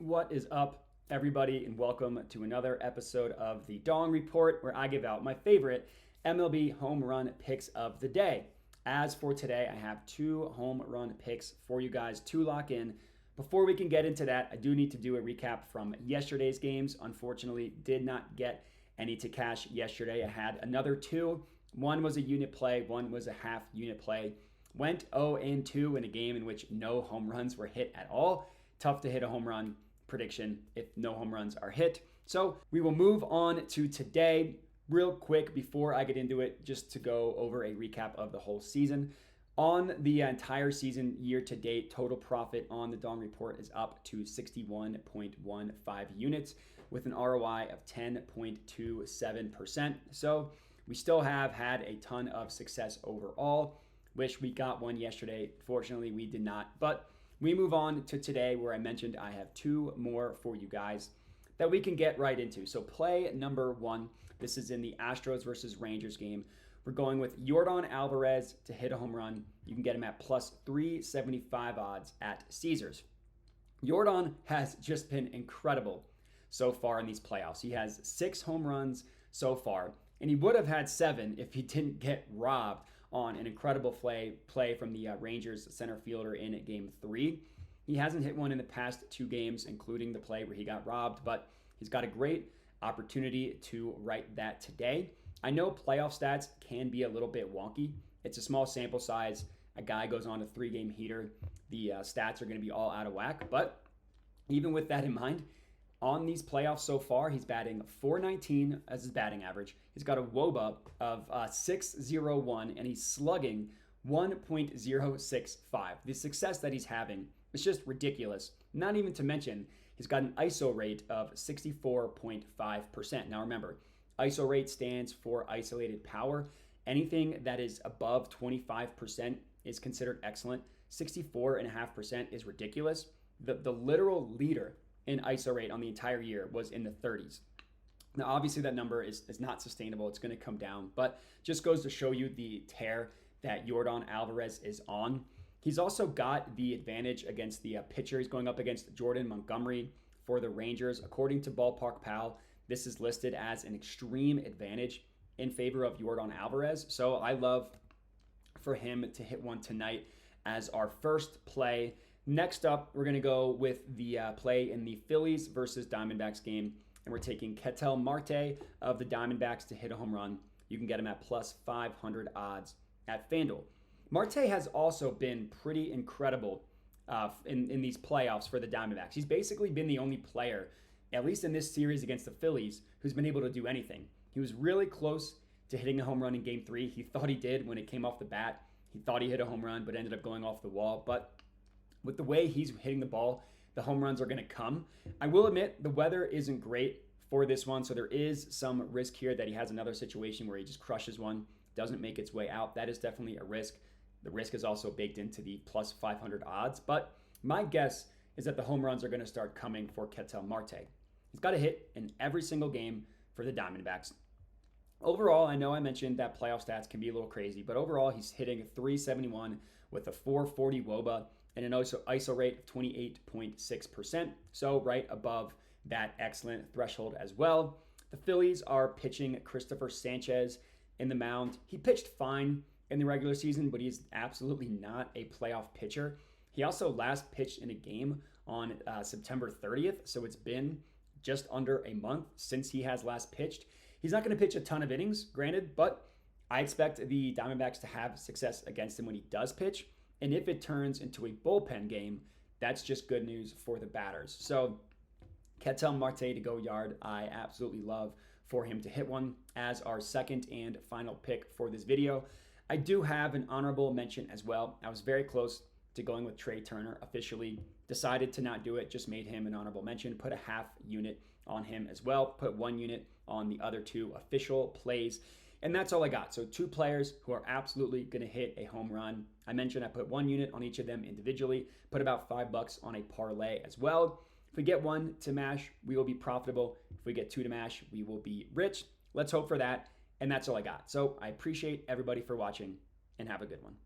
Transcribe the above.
What is up, everybody, and welcome to another episode of the Dong Report, where I give out my favorite MLB home run picks of the day. As for today, I have 2 home run picks for you guys to lock in. Before we can get into that, I do need to do a recap from yesterday's games. Unfortunately, did not get any to cash yesterday. I had another 2. One was a unit play, one was a half unit play. Went 0-2 in a game in which no home runs were hit at all. Tough to hit a home run prediction if no home runs are hit. So we will move on to today. Real quick before I get into it, just to go over a recap of the whole season. On the entire season, year to date, total profit on the Dong Report is up to 61.15 units with an ROI of 10.27%. So we still have had a ton of success overall. Wish we got one yesterday. Fortunately, we did not. But we move on to today, where I mentioned I have 2 more for you guys that we can get right into. So play number 1. This is in the Astros versus Rangers game. We're going with Yordon Alvarez to hit a home run. You can get him at plus 375 odds at Caesars. Yordon has just been incredible so far in these playoffs. He has 6 home runs so far, and he would have had 7 if he didn't get robbed on an incredible play from the Rangers center fielder in game 3. He hasn't hit one in the past 2 games, including the play where he got robbed, but he's got a great opportunity to right that today. I know playoff stats can be a little bit wonky. It's a small sample size. A guy goes on a 3-game heater. The stats are going to be all out of whack, but even with that in mind, on these playoffs so far, he's batting .419 as his batting average. He's got a WOBA of .601, and he's slugging 1.065. The success that he's having is just ridiculous. Not even to mention, he's got an ISO rate of 64.5%. Now remember, ISO rate stands for isolated power. Anything that is above 25% is considered excellent. 64.5% is ridiculous. The literal leader in ISO rate on the entire year was in the 30s. Now, obviously, that number is not sustainable. It's going to come down, but just goes to show you the tear that Yordon Alvarez is on. He's also got the advantage against the pitcher. He's going up against Jordan Montgomery for the Rangers. According to Ballpark Pal, this is listed as an extreme advantage in favor of Yordon Alvarez. So I love for him to hit one tonight as our first play. Next up, we're going to go with the play in the Phillies versus Diamondbacks game, and we're taking Kel Marte of the Diamondbacks to hit a home run. You can get him at plus 500 odds at FanDuel. Marte has also been pretty incredible in these playoffs for the Diamondbacks. He's basically been the only player, at least in this series against the Phillies, who's been able to do anything. He was really close to hitting a home run in game 3. He thought he did when it came off the bat. He thought he hit a home run, but ended up going off the wall. But with the way he's hitting the ball, the home runs are going to come. I will admit the weather isn't great for this one, so there is some risk here that he has another situation where he just crushes one, doesn't make its way out. That is definitely a risk. The risk is also baked into the plus 500 odds, but my guess is that the home runs are going to start coming for Kel Marte. He's got a hit in every single game for the Diamondbacks. Overall, I know I mentioned that playoff stats can be a little crazy, but overall he's hitting a .371 with a .440 WOBA and an ISO rate of 28.6%, so right above that excellent threshold as well. The Phillies are pitching Christopher Sanchez in the mound. He pitched fine in the regular season, but he's absolutely not a playoff pitcher. He also last pitched in a game on September 30th, so it's been just under a month since he has last pitched. He's not going to pitch a ton of innings, granted, but I expect the Diamondbacks to have success against him when he does pitch. And if it turns into a bullpen game, that's just good news for the batters. So Kel Marte to go yard, I absolutely love for him to hit one as our second and final pick for this video. I do have an honorable mention as well. I was very close to going with Trey Turner. Officially decided to not do it, just made him an honorable mention, put a half unit on him as well, put 1 unit on the other 2 official plays. And that's all I got. So 2 players who are absolutely going to hit a home run. I mentioned I put 1 unit on each of them individually, put about $5 on a parlay as well. If we get 1 to mash, we will be profitable. If we get 2 to mash, we will be rich. Let's hope for that. And that's all I got. So I appreciate everybody for watching, and have a good one.